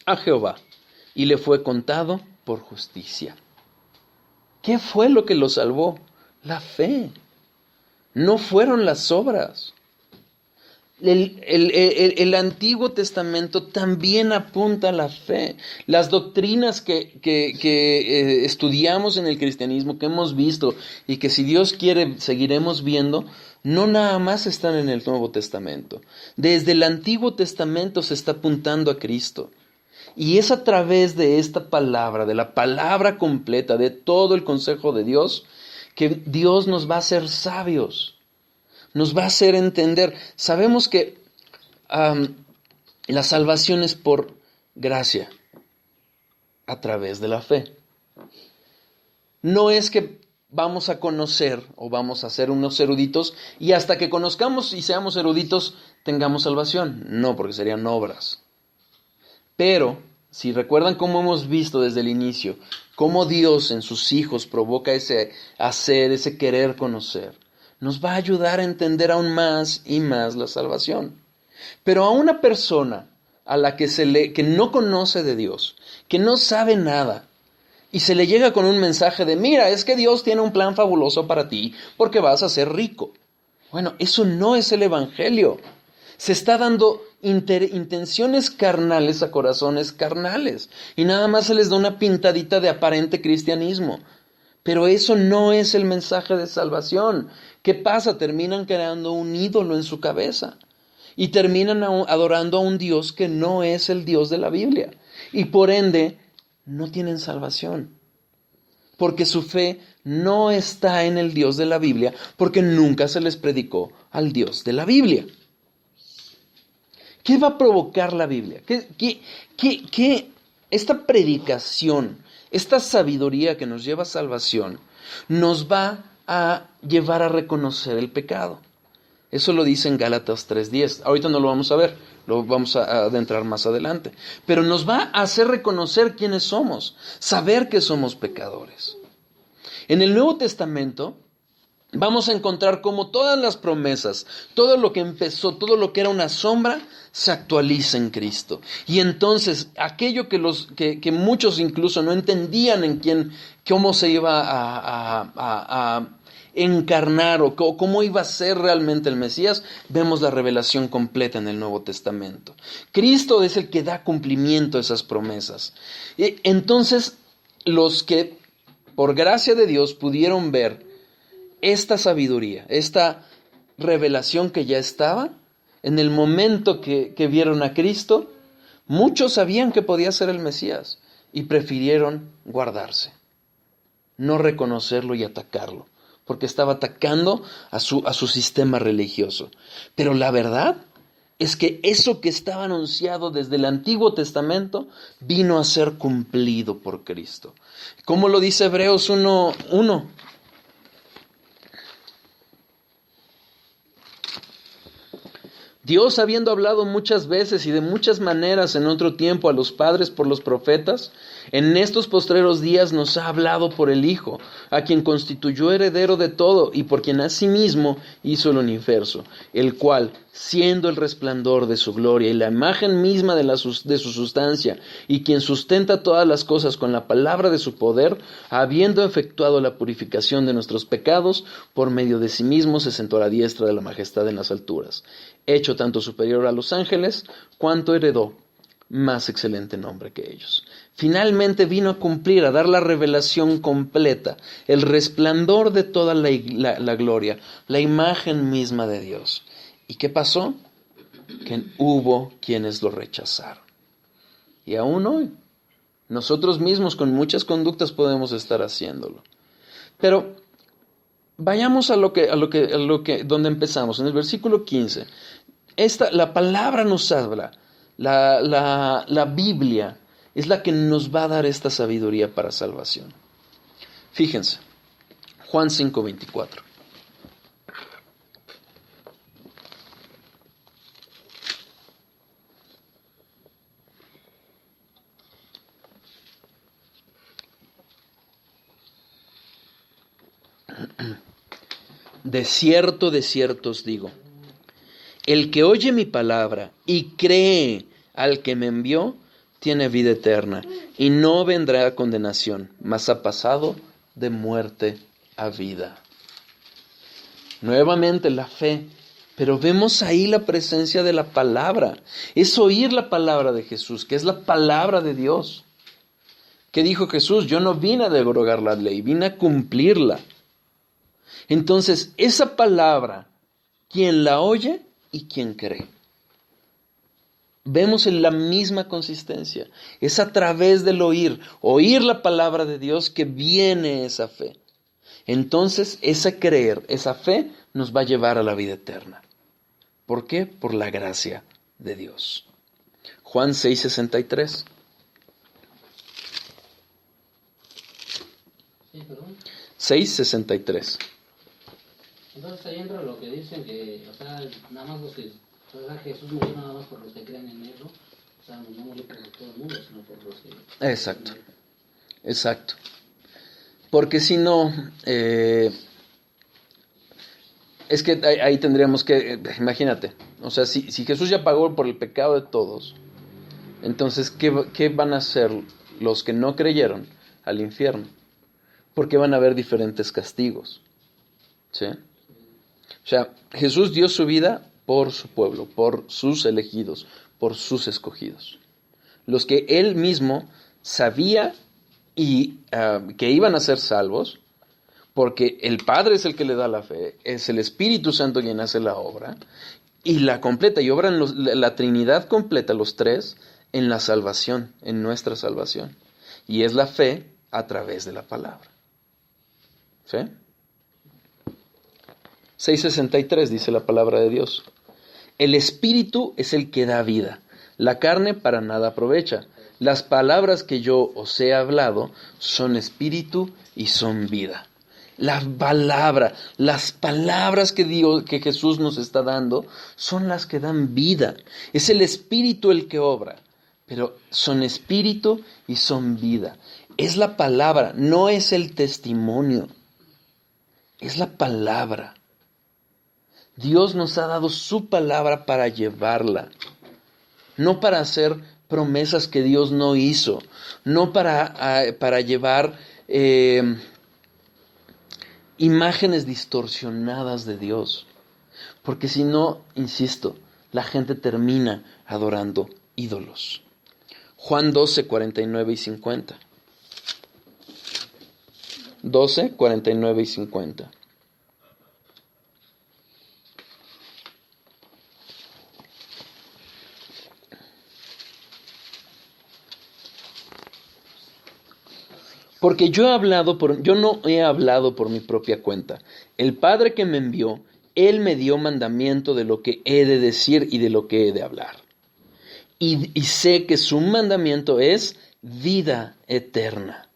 a Jehová, y le fue contado por justicia. ¿Qué fue lo que lo salvó? La fe. No fueron las obras. El Antiguo Testamento también apunta a la fe. Las doctrinas que estudiamos en el cristianismo, que hemos visto y que si Dios quiere seguiremos viendo, no nada más están en el Nuevo Testamento. Desde el Antiguo Testamento se está apuntando a Cristo. Y es a través de esta palabra, de la palabra completa, de todo el consejo de Dios, que Dios nos va a hacer sabios. Nos va a hacer entender. Sabemos que la salvación es por gracia, a través de la fe. No es que vamos a conocer o vamos a ser unos eruditos y hasta que conozcamos y seamos eruditos tengamos salvación. No, porque serían obras. Pero, si recuerdan cómo hemos visto desde el inicio, cómo Dios en sus hijos provoca ese hacer, ese querer conocer, nos va a ayudar a entender aún más y más la salvación. Pero a una persona a la que no conoce de Dios, que no sabe nada, y se le llega con un mensaje de, mira, es que Dios tiene un plan fabuloso para ti porque vas a ser rico. Bueno, eso no es el Evangelio. Se está dando intenciones carnales a corazones carnales, y nada más se les da una pintadita de aparente cristianismo. Pero eso no es el mensaje de salvación. ¿Qué pasa? Terminan creando un ídolo en su cabeza. Y terminan adorando a un Dios que no es el Dios de la Biblia. Y por ende, no tienen salvación. Porque su fe no está en el Dios de la Biblia, porque nunca se les predicó al Dios de la Biblia. ¿Qué va a provocar la Biblia? ¿Qué esta predicación, esta sabiduría que nos lleva a salvación, nos va a llevar a reconocer el pecado? Eso lo dice en Gálatas 3:10. Ahorita no lo vamos a ver, lo vamos a adentrar más adelante. Pero nos va a hacer reconocer quiénes somos, saber que somos pecadores. En el Nuevo Testamento vamos a encontrar cómo todas las promesas, todo lo que empezó, todo lo que era una sombra, se actualiza en Cristo. Y entonces aquello que muchos incluso no entendían cómo se iba a encarnar o cómo iba a ser realmente el Mesías, vemos la revelación completa en el Nuevo Testamento. Cristo es el que da cumplimiento a esas promesas. Entonces, los que por gracia de Dios pudieron ver esta sabiduría, esta revelación que ya estaba, en el momento que vieron a Cristo, muchos sabían que podía ser el Mesías y prefirieron guardarse, no reconocerlo y atacarlo, porque estaba atacando a su sistema religioso. Pero la verdad es que eso que estaba anunciado desde el Antiguo Testamento vino a ser cumplido por Cristo. ¿Cómo lo dice Hebreos 1:1? Dios, habiendo hablado muchas veces y de muchas maneras en otro tiempo a los padres por los profetas, en estos postreros días nos ha hablado por el Hijo, a quien constituyó heredero de todo y por quien asimismo hizo el universo, el cual, siendo el resplandor de su gloria y la imagen misma de su sustancia, y quien sustenta todas las cosas con la palabra de su poder, habiendo efectuado la purificación de nuestros pecados, por medio de sí mismo se sentó a la diestra de la majestad en las alturas, hecho tanto superior a los ángeles, cuanto heredó más excelente nombre que ellos. Finalmente vino a cumplir, a dar la revelación completa, el resplandor de toda la gloria, la imagen misma de Dios. ¿Y qué pasó? Que hubo quienes lo rechazaron. Y aún hoy, nosotros mismos con muchas conductas podemos estar haciéndolo. Pero vayamos a donde empezamos, en el versículo 15. La palabra nos habla, la Biblia es la que nos va a dar esta sabiduría para salvación. Fíjense, Juan 5:24. De cierto os digo, el que oye mi palabra y cree al que me envió, tiene vida eterna y no vendrá a condenación, mas ha pasado de muerte a vida. Nuevamente la fe, pero vemos ahí la presencia de la palabra. Es oír la palabra de Jesús, que es la palabra de Dios. ¿Qué dijo Jesús? Yo no vine a derogar la ley, vine a cumplirla. Entonces, esa palabra, ¿quién la oye y quién cree? Vemos en la misma consistencia. Es a través del oír la palabra de Dios, que viene esa fe. Entonces, ese creer, esa fe, nos va a llevar a la vida eterna. ¿Por qué? Por la gracia de Dios. Juan 6:63. Sí, perdón. 6:63. Entonces ahí entra lo que dicen que, o sea, nada más los que, o sea, Jesús murió nada más por los que creen en eso, o sea, no murió por todo el mundo, sino por los que... Exacto, exacto. Porque si no, es que ahí tendríamos que, imagínate, o sea, si Jesús ya pagó por el pecado de todos, entonces, ¿qué van a hacer los que no creyeron al infierno? Porque van a haber diferentes castigos, ¿sí? O sea, Jesús dio su vida por su pueblo, por sus elegidos, por sus escogidos. Los que Él mismo sabía y que iban a ser salvos, porque el Padre es el que le da la fe, es el Espíritu Santo quien hace la obra, y la completa, y obran la Trinidad completa, los tres, en la salvación, en nuestra salvación. Y es la fe a través de la palabra. ¿Sí? 6:63 dice la palabra de Dios. El Espíritu es el que da vida. La carne para nada aprovecha. Las palabras que yo os he hablado son espíritu y son vida. La palabra, las palabras que Jesús nos está dando son las que dan vida. Es el Espíritu el que obra, pero son espíritu y son vida. Es la palabra, no es el testimonio. Es la palabra. Dios nos ha dado su palabra para llevarla, no para hacer promesas que Dios no hizo, no para llevar imágenes distorsionadas de Dios, porque si no, insisto, la gente termina adorando ídolos. Juan 12, 49 y 50. 12, 49 y 50. Porque yo no he hablado por mi propia cuenta. El Padre que me envió, Él me dio mandamiento de lo que he de decir y de lo que he de hablar. Y sé que su mandamiento es vida eterna.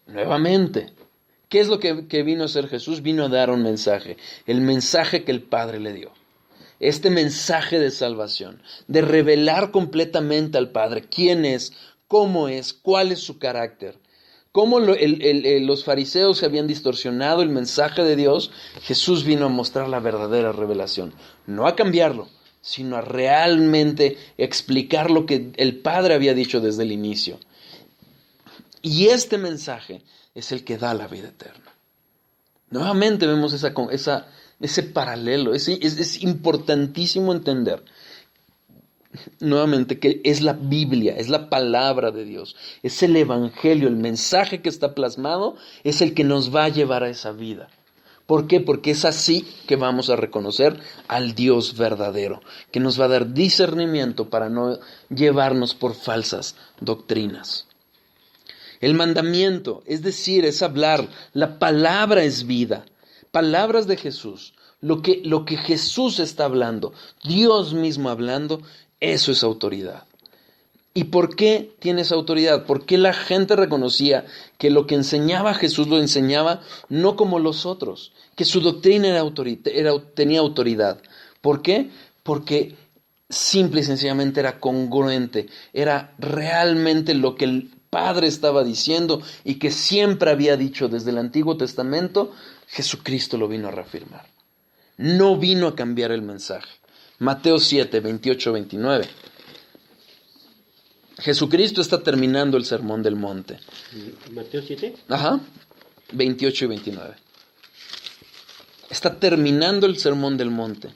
Nuevamente, ¿qué es lo que vino a hacer Jesús? Vino a dar un mensaje, el mensaje que el Padre le dio. Este mensaje de salvación, de revelar completamente al Padre quién es, cómo es, cuál es su carácter. Cómo los fariseos habían distorsionado el mensaje de Dios, Jesús vino a mostrar la verdadera revelación. No a cambiarlo, sino a realmente explicar lo que el Padre había dicho desde el inicio. Y este mensaje es el que da la vida eterna. Nuevamente vemos ese paralelo. Es importantísimo entender nuevamente que es la Biblia, es la palabra de Dios, es el Evangelio, el mensaje que está plasmado es el que nos va a llevar a esa vida. ¿Por qué? Porque es así que vamos a reconocer al Dios verdadero, que nos va a dar discernimiento para no llevarnos por falsas doctrinas. El mandamiento, es decir, es hablar, la palabra es vida, palabras de Jesús, lo que Jesús está hablando, Dios mismo hablando, eso es autoridad. ¿Y por qué tiene esa autoridad? Porque la gente reconocía que lo que enseñaba Jesús lo enseñaba no como los otros, que su doctrina tenía autoridad. ¿Por qué? Porque simple y sencillamente era congruente, era realmente lo que el Padre estaba diciendo y que siempre había dicho desde el Antiguo Testamento, Jesucristo lo vino a reafirmar. No vino a cambiar el mensaje. Mateo 7, 28, 29. Jesucristo está terminando el Sermón del Monte. Mateo 7. Ajá, 28 y 29. Está terminando el Sermón del Monte.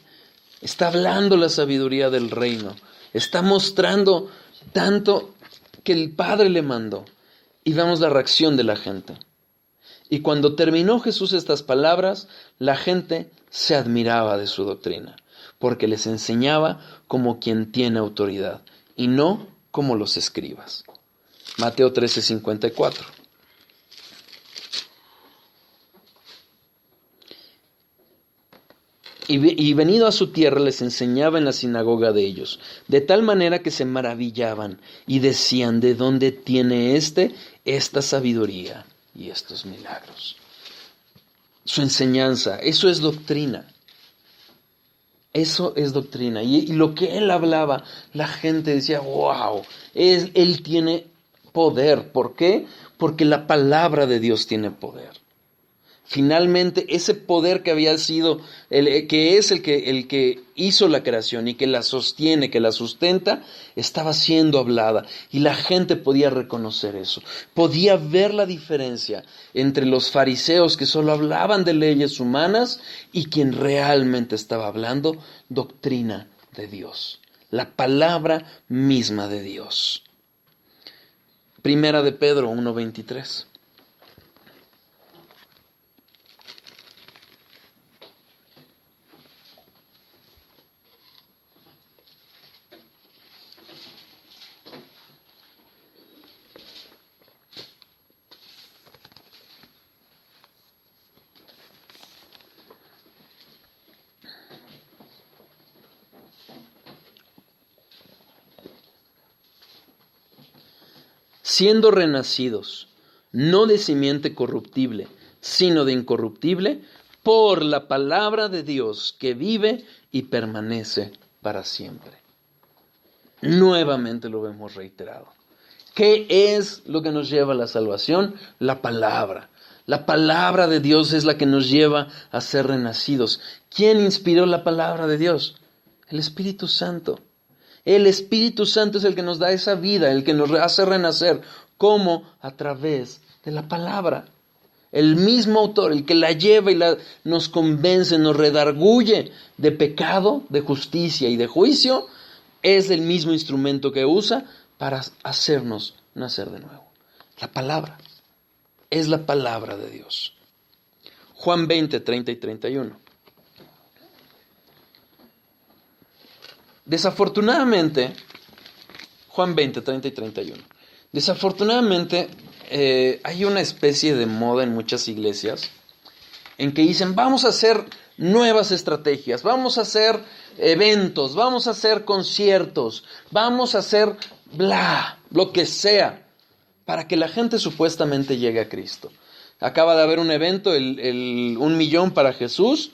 Está hablando la sabiduría del reino. Está mostrando tanto que el Padre le mandó. Y vemos la reacción de la gente. Y cuando terminó Jesús estas palabras, la gente se admiraba de su doctrina, porque les enseñaba como quien tiene autoridad, y no como los escribas. Mateo 13:54. Y venido a su tierra les enseñaba en la sinagoga de ellos, de tal manera que se maravillaban y decían: ¿de dónde tiene esta sabiduría y estos milagros? Su enseñanza, eso es doctrina. Eso es doctrina. Y lo que él hablaba, la gente decía: wow, él tiene poder. ¿Por qué? Porque la palabra de Dios tiene poder. Finalmente, ese poder que había sido, que es el que hizo la creación y que la sostiene, que la sustenta, estaba siendo hablada. Y la gente podía reconocer eso. Podía ver la diferencia entre los fariseos que solo hablaban de leyes humanas y quien realmente estaba hablando doctrina de Dios. La palabra misma de Dios. Primera de Pedro 1:23. Siendo renacidos, no de simiente corruptible, sino de incorruptible, por la palabra de Dios que vive y permanece para siempre. Nuevamente lo vemos reiterado. ¿Qué es lo que nos lleva a la salvación? La palabra. La palabra de Dios es la que nos lleva a ser renacidos. ¿Quién inspiró la palabra de Dios? El Espíritu Santo. El Espíritu Santo es el que nos da esa vida, el que nos hace renacer. ¿Cómo? A través de la palabra. El mismo autor, el que la lleva y nos convence, nos redarguye de pecado, de justicia y de juicio, es el mismo instrumento que usa para hacernos nacer de nuevo. La palabra. Es la palabra de Dios. Juan 20, 30 y 31. Desafortunadamente, Juan 20, 30 y 31. Desafortunadamente, hay una especie de moda en muchas iglesias en que dicen: vamos a hacer nuevas estrategias, vamos a hacer eventos, vamos a hacer conciertos, vamos a hacer lo que sea, para que la gente supuestamente llegue a Cristo. Acaba de haber un evento, el 1 millón para Jesús,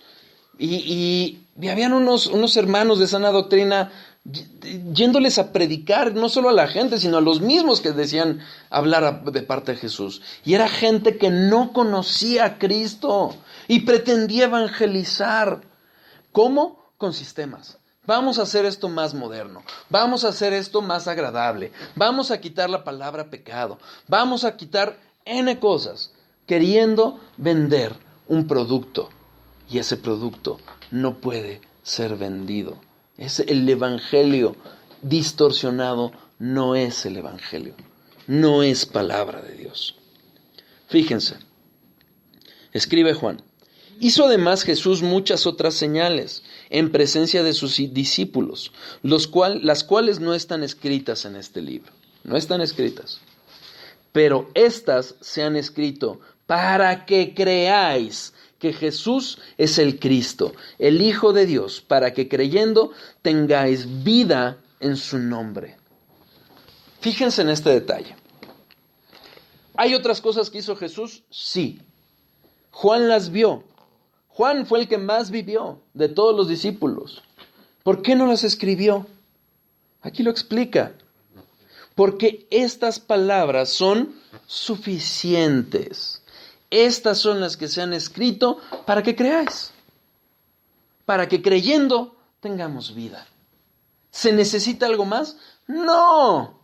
y habían unos hermanos de sana doctrina yéndoles a predicar, no solo a la gente, sino a los mismos que decían hablar de parte de Jesús. Y era gente que no conocía a Cristo y pretendía evangelizar. ¿Cómo? Con sistemas. Vamos a hacer esto más moderno, vamos a hacer esto más agradable, vamos a quitar la palabra pecado, vamos a quitar N cosas, queriendo vender un producto. Y ese producto no puede ser vendido. Es el evangelio distorsionado, no es el evangelio, no es palabra de Dios. Fíjense, escribe Juan: hizo además Jesús muchas otras señales en presencia de sus discípulos, las cuales no están escritas en este libro. No están escritas. Pero estas se han escrito para que creáis que Jesús es el Cristo, el Hijo de Dios, para que creyendo tengáis vida en su nombre. Fíjense en este detalle. ¿Hay otras cosas que hizo Jesús? Sí. Juan las vio. Juan fue el que más vivió de todos los discípulos. ¿Por qué no las escribió? Aquí lo explica. Porque estas palabras son suficientes. Estas son las que se han escrito para que creáis. Para que creyendo tengamos vida. ¿Se necesita algo más? No.